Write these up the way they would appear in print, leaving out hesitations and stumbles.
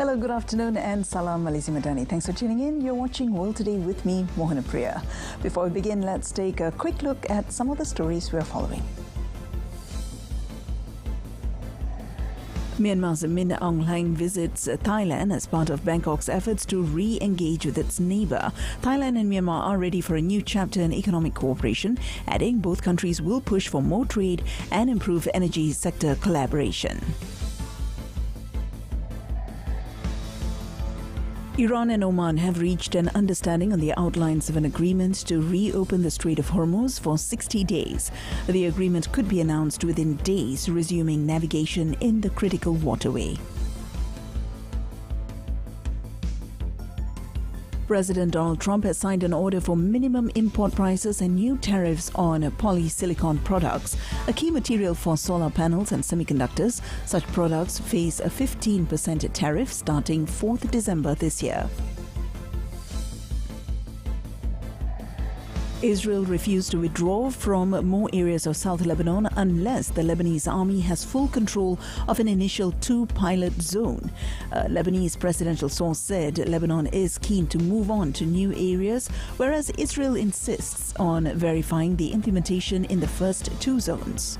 Hello, good afternoon and Salam Malaysia Madani. Thanks for tuning in. You're watching World Today with me, Mohana Priya. Before we begin, let's take a quick look at some of the stories we're following. Myanmar's Min Aung Hlaing visits Thailand as part of Bangkok's efforts to re-engage with its neighbour. Thailand and Myanmar are ready for a new chapter in economic cooperation, adding both countries will push for more trade and improve energy sector collaboration. Iran and Oman have reached an understanding on the outlines of an agreement to reopen the Strait of Hormuz for 60 days. The agreement could be announced within days, resuming navigation in the critical waterway. President Donald Trump has signed an order for minimum import prices and new tariffs on polysilicon products, a key material for solar panels and semiconductors. Such products face a 15% tariff starting 4th December this year. Israel refused to withdraw from more areas of South Lebanon unless the Lebanese army has full control of an initial 2-pilot zone. A Lebanese presidential source said Lebanon is keen to move on to new areas, whereas Israel insists on verifying the implementation in the first 2 zones.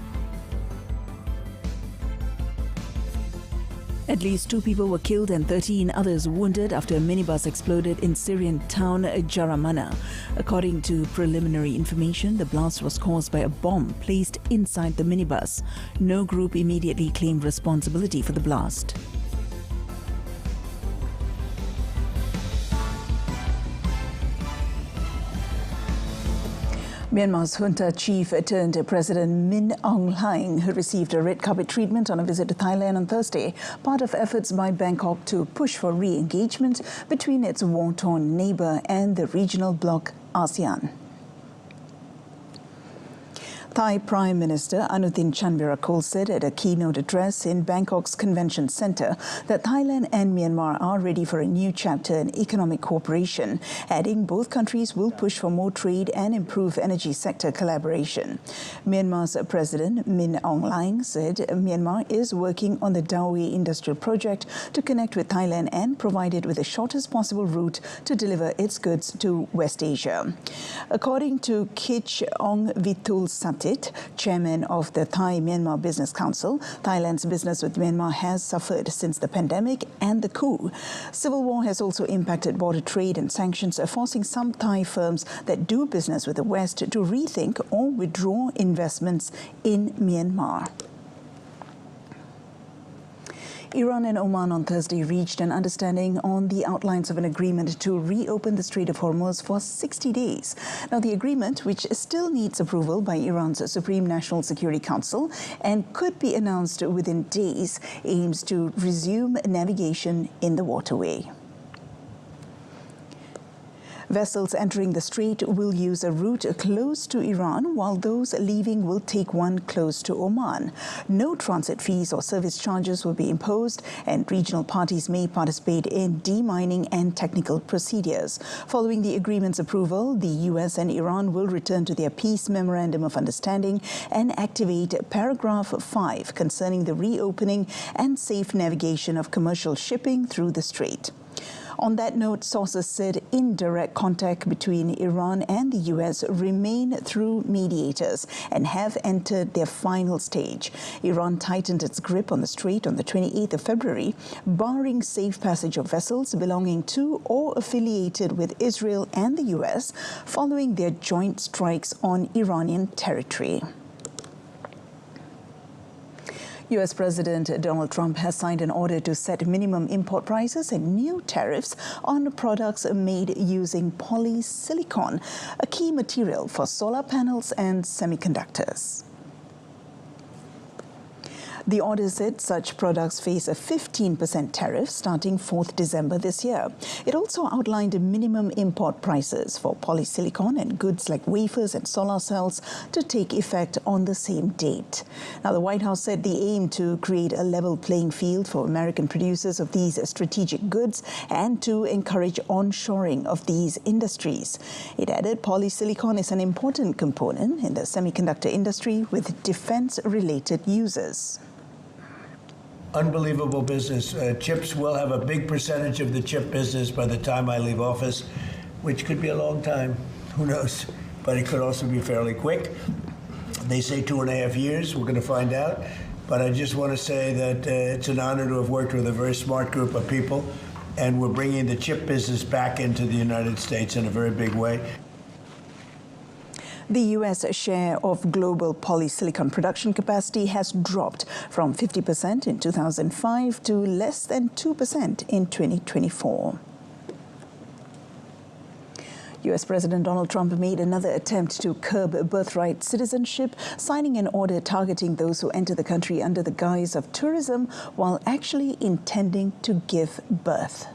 At least 2 people were killed and 13 others wounded after a minibus exploded in Syrian town Jaramana. According to preliminary information, the blast was caused by a bomb placed inside the minibus. No group immediately claimed responsibility for the blast. Myanmar's junta chief turned President Min Aung Hlaing, who received a red carpet treatment on a visit to Thailand on Thursday, part of efforts by Bangkok to push for re-engagement between its war-torn neighbour and the regional bloc ASEAN. Thai Prime Minister Anutin Chanvirakul said at a keynote address in Bangkok's Convention Centre that Thailand and Myanmar are ready for a new chapter in economic cooperation, adding both countries will push for more trade and improve energy sector collaboration. Myanmar's President Min Aung Hlaing said Myanmar is working on the Dawei industrial project to connect with Thailand and provide it with the shortest possible route to deliver its goods to West Asia. According to Kich Ong Vitul Sat, chairman of the Thai-Myanmar Business Council, Thailand's business with Myanmar has suffered since the pandemic and the coup. Civil war has also impacted border trade, and sanctions are forcing some Thai firms that do business with the West to rethink or withdraw investments in Myanmar. Iran and Oman on Thursday reached an understanding on the outlines of an agreement to reopen the Strait of Hormuz for 60 days. Now, the agreement, which still needs approval by Iran's Supreme National Security Council and could be announced within days, aims to resume navigation in the waterway. Vessels entering the strait will use a route close to Iran, while those leaving will take one close to Oman. No transit fees or service charges will be imposed, and regional parties may participate in demining and technical procedures. Following the agreement's approval, the US and Iran will return to their Peace Memorandum of Understanding and activate Paragraph 5 concerning the reopening and safe navigation of commercial shipping through the strait. On that note, sources said indirect contact between Iran and the US remain through mediators and have entered their final stage. Iran tightened its grip on the strait on the 28th of February, barring safe passage of vessels belonging to or affiliated with Israel and the US following their joint strikes on Iranian territory. US President Donald Trump has signed an order to set minimum import prices and new tariffs on products made using polysilicon, a key material for solar panels and semiconductors. The order said such products face a 15% tariff starting 4th December this year. It also outlined minimum import prices for polysilicon and goods like wafers and solar cells to take effect on the same date. Now, the White House said the aim to create a level playing field for American producers of these strategic goods and to encourage onshoring of these industries. It added polysilicon is an important component in the semiconductor industry with defense-related uses. unbelievable business. Chips will have a big percentage of the chip business by the time I leave office, which could be a long time. Who knows? But it could also be fairly quick. They say 2.5 years. We're going to find out. But I just want to say that it's an honor to have worked with a very smart group of people, and we're bringing the chip business back into the United States in a very big way. The U.S. share of global polysilicon production capacity has dropped from 50% in 2005 to less than 2% in 2024. U.S. President Donald Trump made another attempt to curb birthright citizenship, signing an order targeting those who enter the country under the guise of tourism while actually intending to give birth.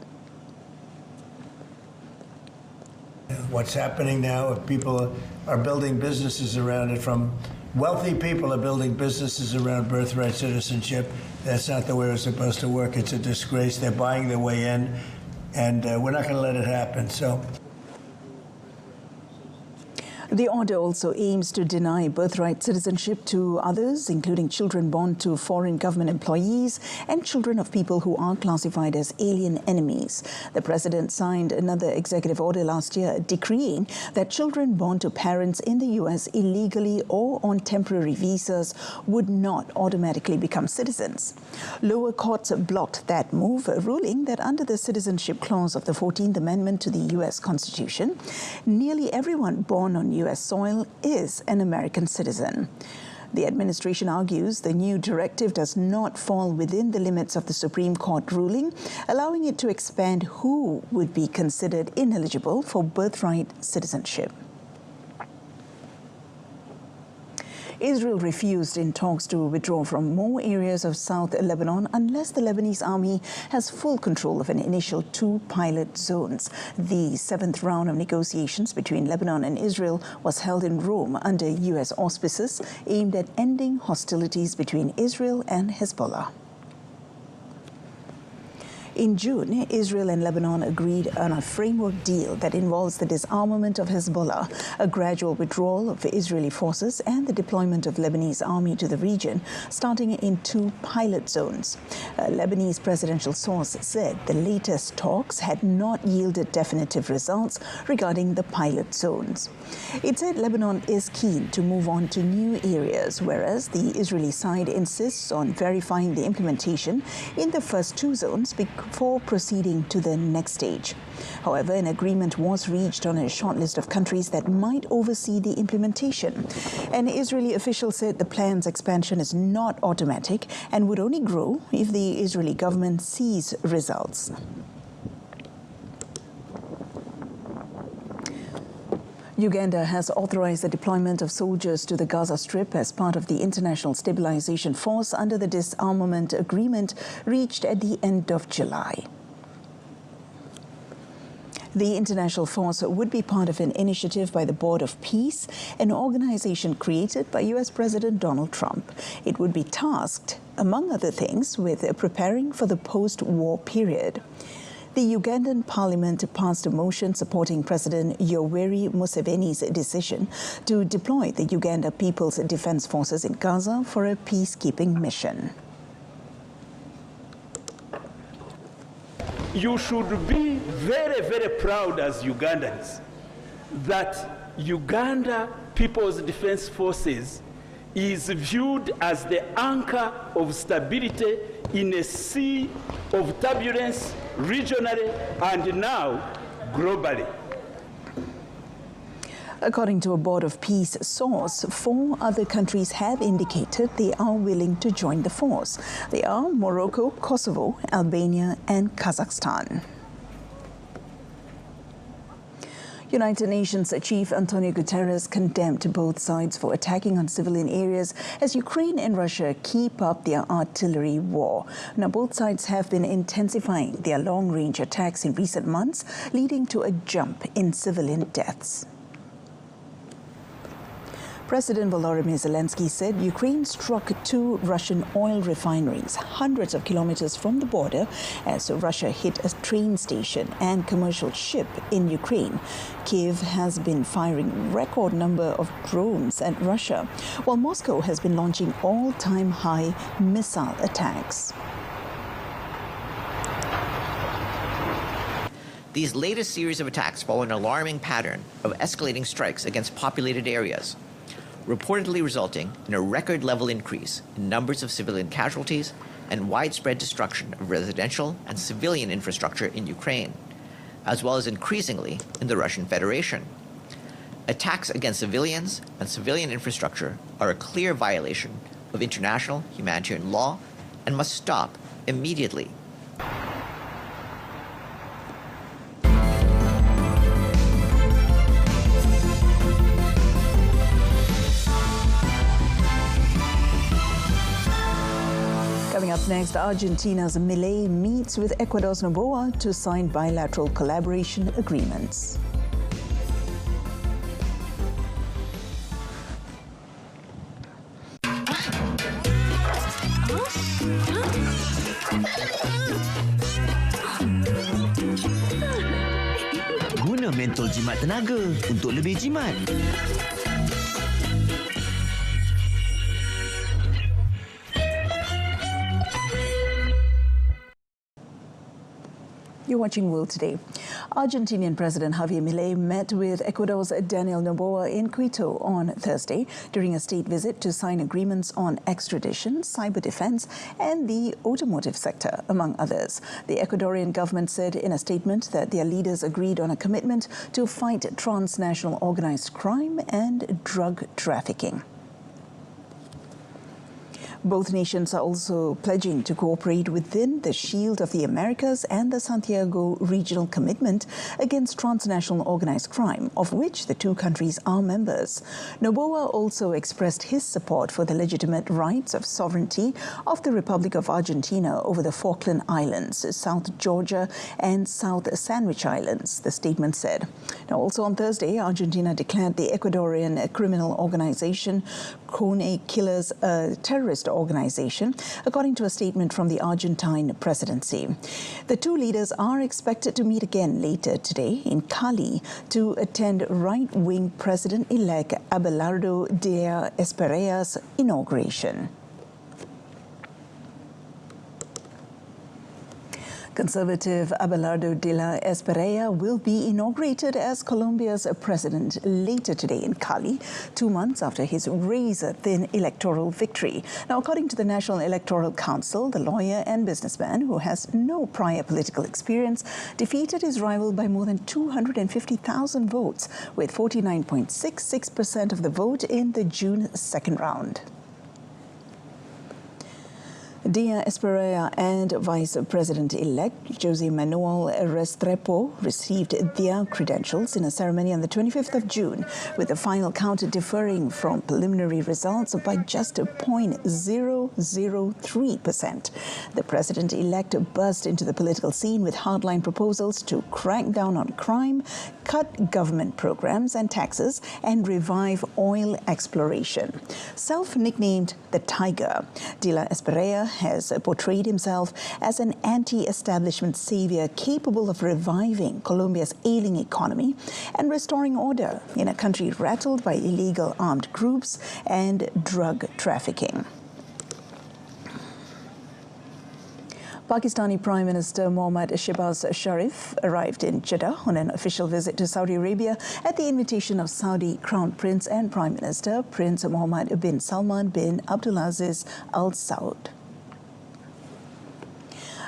What's happening now, if people are building businesses around it, from wealthy people are building businesses around birthright citizenship, that's not the way it's supposed to work. It's a disgrace. They're buying their way in, and we're not going to let it happen. So. The order also aims to deny birthright citizenship to others, including children born to foreign government employees and children of people who are classified as alien enemies. The president signed another executive order last year decreeing that children born to parents in the U.S. illegally or on temporary visas would not automatically become citizens. Lower courts blocked that move, ruling that under the citizenship clause of the 14th Amendment to the U.S. Constitution, nearly everyone born on U.S. soil is an American citizen. The administration argues the new directive does not fall within the limits of the Supreme Court ruling, allowing it to expand who would be considered ineligible for birthright citizenship. Israel refused in talks to withdraw from more areas of South Lebanon unless the Lebanese army has full control of an initial 2 pilot zones. The 7th round of negotiations between Lebanon and Israel was held in Rome under U.S. auspices, aimed at ending hostilities between Israel and Hezbollah. In June, Israel and Lebanon agreed on a framework deal that involves the disarmament of Hezbollah, a gradual withdrawal of Israeli forces, and the deployment of Lebanese army to the region, starting in 2 pilot zones. A Lebanese presidential source said the latest talks had not yielded definitive results regarding the pilot zones. It said Lebanon is keen to move on to new areas, whereas the Israeli side insists on verifying the implementation in the first 2 zones before proceeding to the next stage. However, an agreement was reached on a short list of countries that might oversee the implementation. An Israeli official said the plan's expansion is not automatic and would only grow if the Israeli government sees results. Uganda has authorized the deployment of soldiers to the Gaza Strip as part of the International Stabilization Force under the disarmament agreement reached at the end of July. The international force would be part of an initiative by the Board of Peace, an organization created by U.S. President Donald Trump. It would be tasked, among other things, with preparing for the post-war period. The Ugandan parliament passed a motion supporting President Yoweri Museveni's decision to deploy the Uganda People's Defense Forces in Gaza for a peacekeeping mission. You should be very, very proud as Ugandans that Uganda People's Defense Forces is viewed as the anchor of stability in a sea of turbulence regionally and now globally. According to a Board of Peace source, 4 other countries have indicated they are willing to join the force. They are Morocco, Kosovo, Albania, and Kazakhstan. United Nations Chief Antonio Guterres condemned both sides for attacking on civilian areas as Ukraine and Russia keep up their artillery war. Now, both sides have been intensifying their long-range attacks in recent months, leading to a jump in civilian deaths. President Volodymyr Zelensky said Ukraine struck 2 Russian oil refineries hundreds of kilometers from the border as Russia hit a train station and commercial ship in Ukraine. Kiev has been firing record number of drones at Russia, while Moscow has been launching all-time high missile attacks. These latest series of attacks follow an alarming pattern of escalating strikes against populated areas, reportedly resulting in a record-level increase in numbers of civilian casualties and widespread destruction of residential and civilian infrastructure in Ukraine, as well as increasingly in the Russian Federation. Attacks against civilians and civilian infrastructure are a clear violation of international humanitarian law and must stop immediately. Coming up next, Argentina's Milei meets with Ecuador's Noboa to sign bilateral collaboration agreements. Guna mentol jimat tenaga untuk lebih jimat. You're watching World Today. Argentinian President Javier Milei met with Ecuador's Daniel Noboa in Quito on Thursday during a state visit to sign agreements on extradition, cyber defense, and the automotive sector, among others. The Ecuadorian government said in a statement that their leaders agreed on a commitment to fight transnational organized crime and drug trafficking. Both nations are also pledging to cooperate within the Shield of the Americas and the Santiago Regional Commitment against transnational organized crime, of which the two countries are members. Noboa also expressed his support for the legitimate rights of sovereignty of the Republic of Argentina over the Falkland Islands, South Georgia and South Sandwich Islands, the statement said. Now, also on Thursday, Argentina declared the Ecuadorian criminal organization Cone Killers a terrorist organization, according to a statement from the Argentine presidency. The two leaders are expected to meet again later today in Cali to attend right-wing President-elect Abelardo de Espera's inauguration. Conservative Abelardo de la Espriella will be inaugurated as Colombia's president later today in Cali, 2 months after his razor-thin electoral victory. Now, according to the National Electoral Council, the lawyer and businessman, who has no prior political experience, defeated his rival by more than 250,000 votes, with 49.66% of the vote in the June second round. De Espera and Vice President-elect Jose Manuel Restrepo received their credentials in a ceremony on the 25th of June, with the final count differing from preliminary results by just 0.003%. The president-elect burst into the political scene with hardline proposals to crack down on crime, cut government programs and taxes, and revive oil exploration. Self-nicknamed the Tiger, De la Espriella has portrayed himself as an anti-establishment savior capable of reviving Colombia's ailing economy and restoring order in a country rattled by illegal armed groups and drug trafficking. Pakistani Prime Minister Mohammad Shehbaz Sharif arrived in Jeddah on an official visit to Saudi Arabia at the invitation of Saudi Crown Prince and Prime Minister Prince Mohammed bin Salman bin Abdulaziz Al Saud.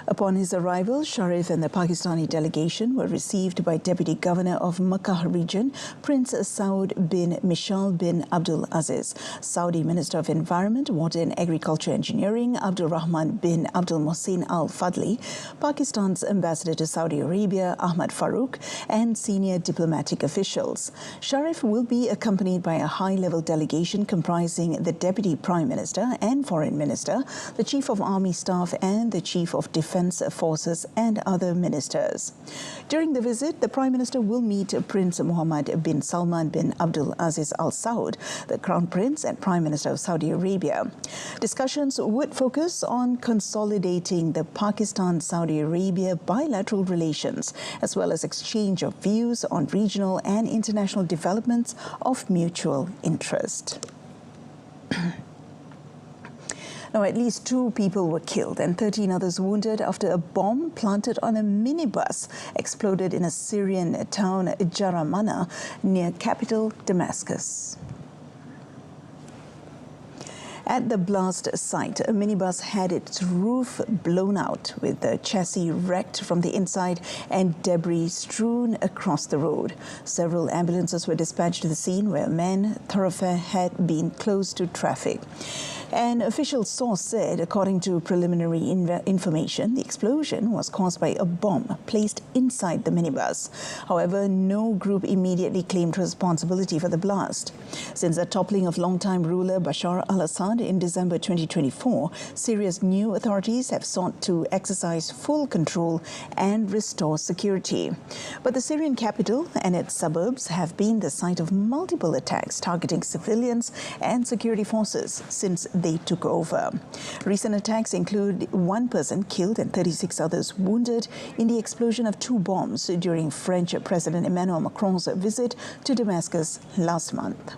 Upon his arrival, Sharif and the Pakistani delegation were received by Deputy Governor of Makkah region, Prince Saud bin Mishal bin Abdul Aziz, Saudi Minister of Environment, Water and Agriculture Engineering, Abdul Rahman bin Abdul Mohsin Al Fadli, Pakistan's Ambassador to Saudi Arabia, Ahmad Farouk, and senior diplomatic officials. Sharif will be accompanied by a high-level delegation comprising the Deputy Prime Minister and Foreign Minister, the Chief of Army Staff and the Chief of Defence Forces and other ministers. During the visit, the Prime Minister will meet Prince Mohammed bin Salman bin Abdul Aziz Al Saud, the Crown Prince and Prime Minister of Saudi Arabia. Discussions would focus on consolidating the Pakistan-Saudi Arabia bilateral relations, as well as exchange of views on regional and international developments of mutual interest. Now, at least 2 people were killed and 13 others wounded after a bomb planted on a minibus exploded in a Syrian town, Jaramana, near capital Damascus. At the blast site, a minibus had its roof blown out with the chassis wrecked from the inside and debris strewn across the road. Several ambulances were dispatched to the scene where a main thoroughfare had been closed to traffic. An official source said, according to preliminary information, the explosion was caused by a bomb placed inside the minibus. However, no group immediately claimed responsibility for the blast. Since the toppling of longtime ruler Bashar al-Assad in December 2024, Syria's new authorities have sought to exercise full control and restore security. But the Syrian capital and its suburbs have been the site of multiple attacks targeting civilians and security forces since they took over. Recent attacks include 1 person killed and 36 others wounded in the explosion of 2 bombs during French President Emmanuel Macron's visit to Damascus last month.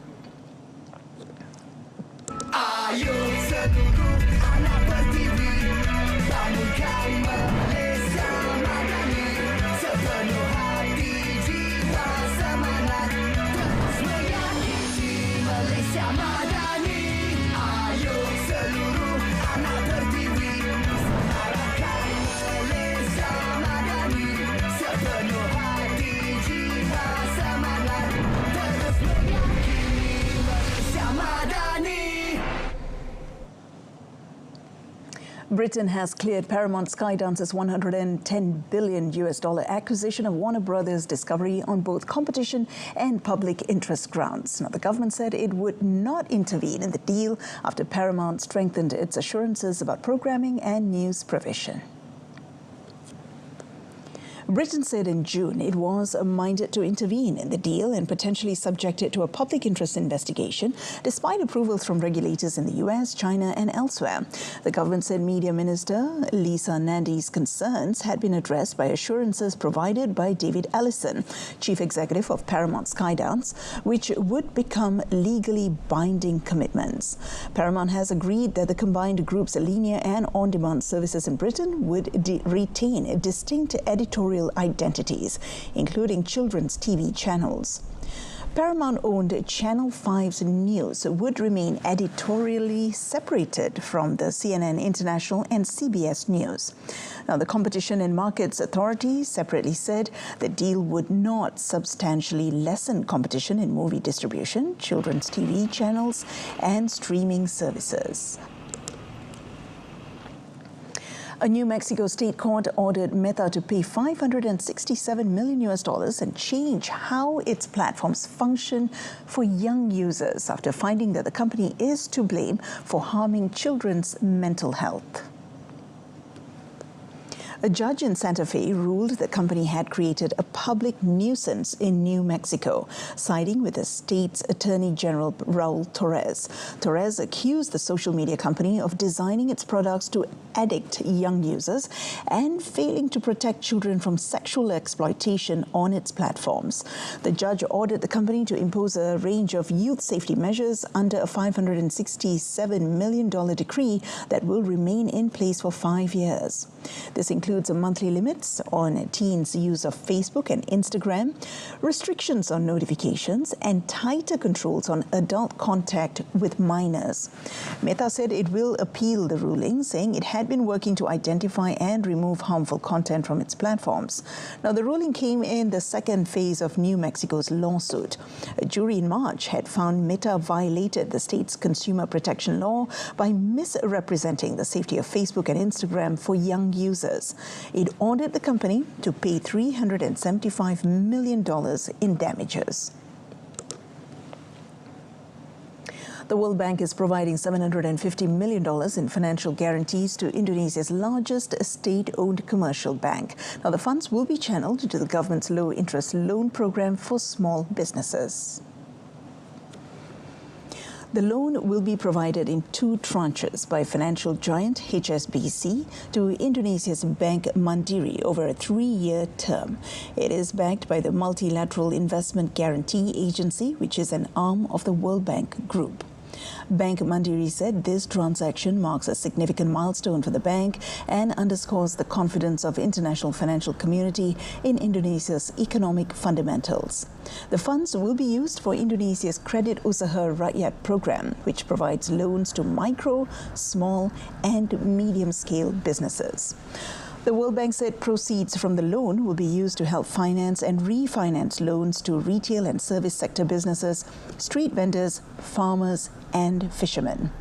Britain has cleared Paramount Skydance's $110 billion acquisition of Warner Brothers Discovery on both competition and public interest grounds. Now, the government said it would not intervene in the deal after Paramount strengthened its assurances about programming and news provision. Britain said in June it was minded to intervene in the deal and potentially subject it to a public interest investigation, despite approvals from regulators in the US, China and elsewhere. The government said Media Minister Lisa Nandy's concerns had been addressed by assurances provided by David Ellison, Chief Executive of Paramount Skydance, which would become legally binding commitments. Paramount has agreed that the combined group's linear and on-demand services in Britain would retain distinct editorial identities, including children's TV channels. Paramount-owned Channel 5's news would remain editorially separated from the CNN International and CBS News. Now, the Competition and Markets Authority separately said the deal would not substantially lessen competition in movie distribution, children's TV channels, and streaming services. A New Mexico state court ordered Meta to pay $567 million and change how its platforms function for young users after finding that the company is to blame for harming children's mental health. A judge in Santa Fe ruled the company had created a public nuisance in New Mexico, siding with the state's Attorney General Raul Torres. Torres accused the social media company of designing its products to addict young users and failing to protect children from sexual exploitation on its platforms. The judge ordered the company to impose a range of youth safety measures under a $567 million decree that will remain in place for 5 years. This includes monthly limits on teens' use of Facebook and Instagram, restrictions on notifications, and tighter controls on adult contact with minors. Meta said it will appeal the ruling, saying it had been working to identify and remove harmful content from its platforms. Now, the ruling came in the second phase of New Mexico's lawsuit. A jury in March had found Meta violated the state's consumer protection law by misrepresenting the safety of Facebook and Instagram for young users. It ordered the company to pay $375 million in damages. The World Bank is providing $750 million in financial guarantees to Indonesia's largest state-owned commercial bank. Now, the funds will be channeled to the government's low-interest loan program for small businesses. The loan will be provided in 2 tranches by financial giant HSBC to Indonesia's Bank Mandiri over a 3-year term. It is backed by the Multilateral Investment Guarantee Agency, which is an arm of the World Bank Group. Bank Mandiri said this transaction marks a significant milestone for the bank and underscores the confidence of international financial community in Indonesia's economic fundamentals. The funds will be used for Indonesia's Kredit Usaha Rakyat program, which provides loans to micro, small and medium-scale businesses. The World Bank said proceeds from the loan will be used to help finance and refinance loans to retail and service sector businesses, street vendors, farmers and fishermen.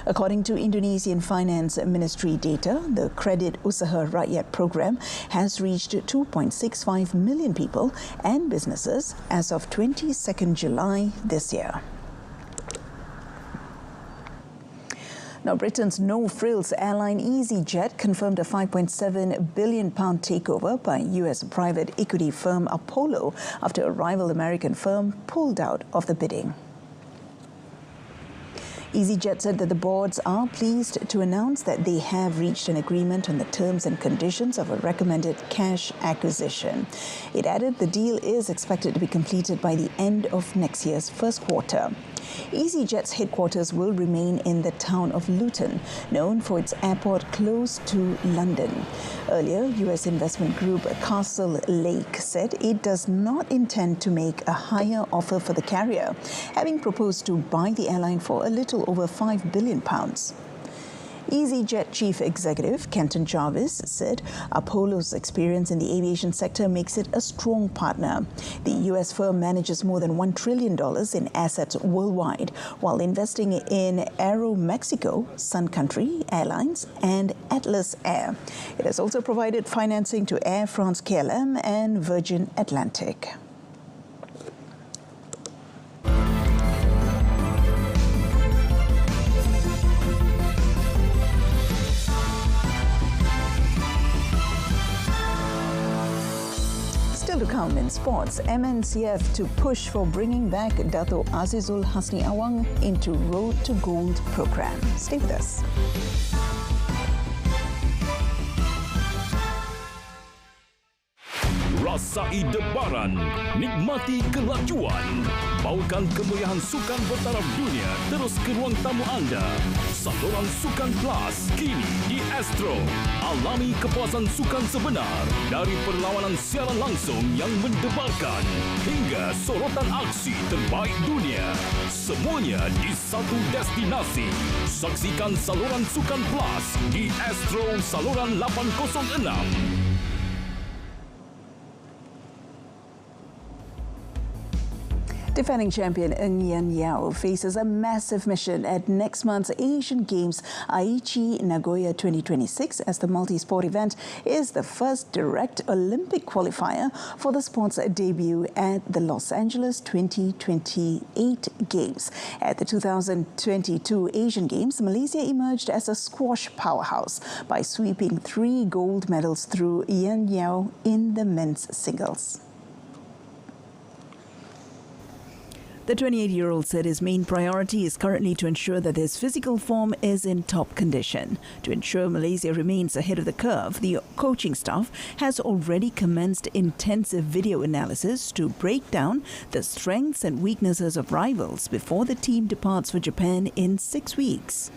According to Indonesian Finance Ministry data, the Kredit Usaha Rakyat program has reached 2.65 million people and businesses as of 22nd July this year. Now, Britain's no-frills airline EasyJet confirmed a £5.7 billion takeover by US private equity firm Apollo after a rival American firm pulled out of the bidding. EasyJet said that the boards are pleased to announce that they have reached an agreement on the terms and conditions of a recommended cash acquisition. It added the deal is expected to be completed by the end of next year's first quarter. EasyJet's headquarters will remain in the town of Luton, known for its airport close to London. Earlier, US investment group Castle Lake said it does not intend to make a higher offer for the carrier, having proposed to buy the airline for a little over £5 billion. EasyJet Chief Executive Kenton Jarvis said Apollo's experience in the aviation sector makes it a strong partner. The US firm manages more than $1 trillion in assets worldwide while investing in Aero Mexico, Sun Country Airlines and Atlas Air. It has also provided financing to Air France-KLM and Virgin Atlantic. To come in sports, MNCF to push for bringing back Dato' Azizul Hasni Awang into Road to Gold program. Stay with us. Rasai debaran, nikmati kelajuan. Bawakan kemeriahan sukan bertaraf dunia terus ke ruang tamu anda. Saluran Sukan Plus kini di Astro. Alami kepuasan sukan sebenar dari perlawanan siaran langsung yang mendebarkan hingga sorotan aksi terbaik dunia. Semuanya di satu destinasi. Saksikan saluran Sukan Plus di Astro saluran 806. Defending champion Ng Yan Yao faces a massive mission at next month's Asian Games Aichi Nagoya 2026 as the multi-sport event is the first direct Olympic qualifier for the sport's debut at the Los Angeles 2028 Games. At the 2022 Asian Games, Malaysia emerged as a squash powerhouse by sweeping 3 gold medals through Yan Yao in the men's singles. The 28-year-old said his main priority is currently to ensure that his physical form is in top condition. To ensure Malaysia remains ahead of the curve, the coaching staff has already commenced intensive video analysis to break down the strengths and weaknesses of rivals before the team departs for Japan in 6 weeks.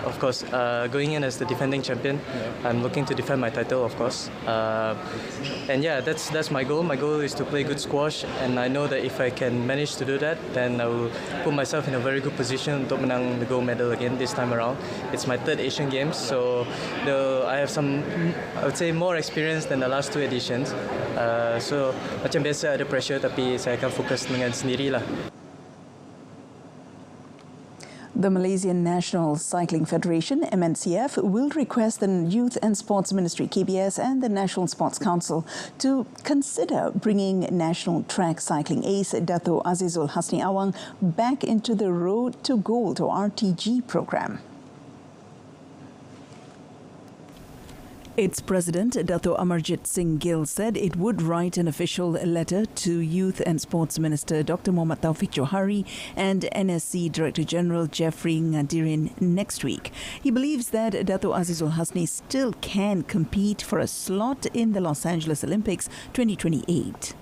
Of course, going in as the defending champion, I'm looking to defend my title, of course. And yeah, that's my goal. My goal is to play good squash, and I know that if I can manage to do that, then I will put myself in a very good position untuk menang the gold medal again this time around. It's my 3rd Asian Games, so I have some, I would say, more experience than the last 2 editions. So macam biasa ada pressure, tapi saya akan fokus dengan sendiri lah. The Malaysian National Cycling Federation, MNCF, will request the Youth and Sports Ministry, KBS, and the National Sports Council to consider bringing national track cycling ace Dato' Azizul Hasni Awang back into the Road to Gold or RTG program. Its president, Dato' Amarjit Singh Gill, said it would write an official letter to Youth and Sports Minister Dr. Muhammad Taufik Johari and NSC Director General Jeffrey Ngadirin next week. He believes that Dato' Azizul Hasni still can compete for a slot in the Los Angeles Olympics 2028.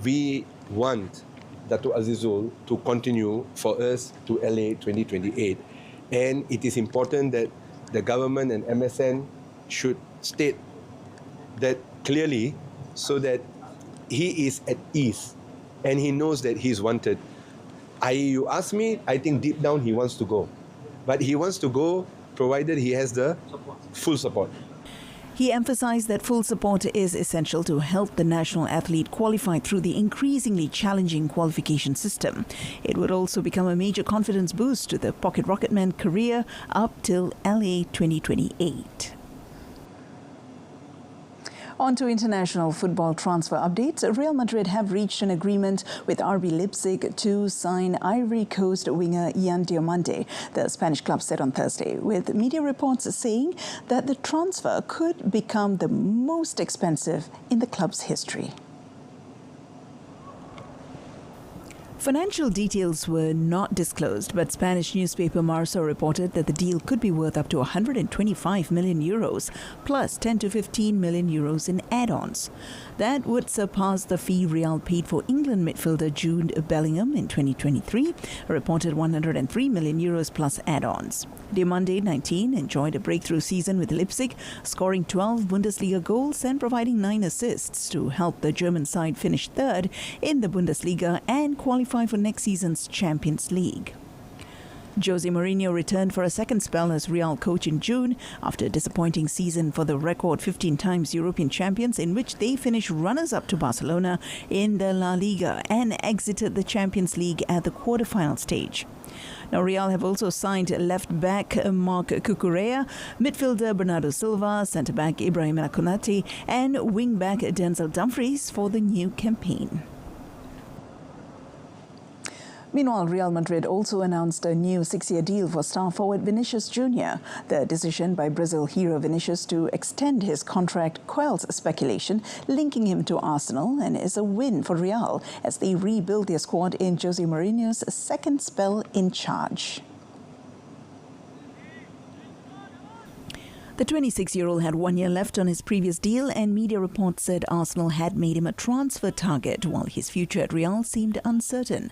We want Dato' Azizul to continue for us to LA 2028. And it is important that the government and MSN should state that clearly so that he is at ease and he knows that he's wanted. You ask me, I think deep down he wants to go. But he wants to go provided he has the full support. He emphasized that full support is essential to help the national athlete qualify through the increasingly challenging qualification system. It would also become a major confidence boost to the pocket rocketman career up till LA 2028. On to international football transfer updates. Real Madrid have reached an agreement with RB Leipzig to sign Ivory Coast winger Ian Diomande, the Spanish club said on Thursday, with media reports saying that the transfer could become the most expensive in the club's history. Financial details were not disclosed, but Spanish newspaper Marca reported that the deal could be worth up to 125 million euros, plus 10 to 15 million euros in add-ons. That would surpass the fee Real paid for England midfielder Jude Bellingham in 2023, a reported 103 million euros plus add-ons. Diomande, 19, enjoyed a breakthrough season with Leipzig, scoring 12 Bundesliga goals and providing 9 assists to help the German side finish third in the Bundesliga and qualify for next season's Champions League. Jose Mourinho returned for a second spell as Real coach in June after a disappointing season for the record 15 times European champions, in which they finished runners-up to Barcelona in the La Liga and exited the Champions League at the quarter-final stage. Now, Real have also signed left-back Marc Cucurella, midfielder Bernardo Silva, centre-back Ibrahim El Konate and wing-back Denzel Dumfries for the new campaign. Meanwhile, Real Madrid also announced a new 6-year deal for star forward Vinicius Jr. The decision by Brazil hero Vinicius to extend his contract quells speculation linking him to Arsenal and is a win for Real as they rebuild their squad in Jose Mourinho's second spell in charge. The 26-year-old had 1 year left on his previous deal, and media reports said Arsenal had made him a transfer target, while his future at Real seemed uncertain.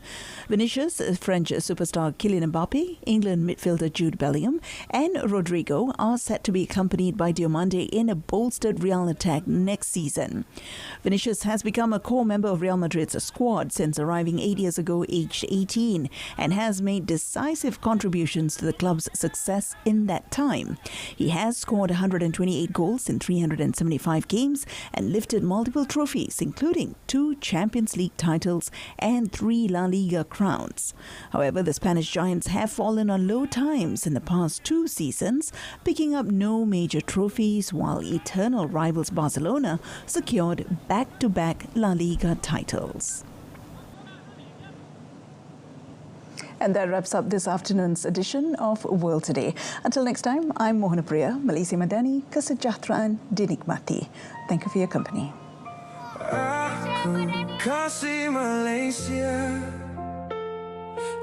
Vinicius, French superstar Kylian Mbappe, England midfielder Jude Bellingham, and Rodrigo are set to be accompanied by Diomande in a bolstered Real attack next season. Vinicius has become a core member of Real Madrid's squad since arriving 8 years ago, aged 18, and has made decisive contributions to the club's success in that time. He has scored 128 goals in 375 games and lifted multiple trophies, including 2 Champions League titles and 3 La Liga crowns. However, the Spanish giants have fallen on low times in the past 2 seasons, picking up no major trophies, while eternal rivals Barcelona secured back-to-back La Liga titles. And that wraps up this afternoon's edition of World Today. Until next time, I'm Mohana Priya, Malaysia Madani, kesejahteraan dinikmati. Thank you for your company. Aku kasih Malaysia,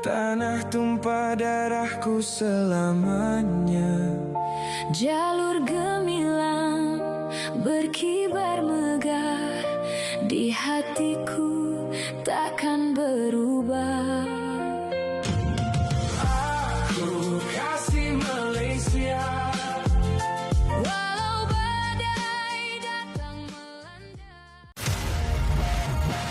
tanah tumpah darahku selamanya. Jalur gemilang berkibar megah, di hatiku takkan berubah.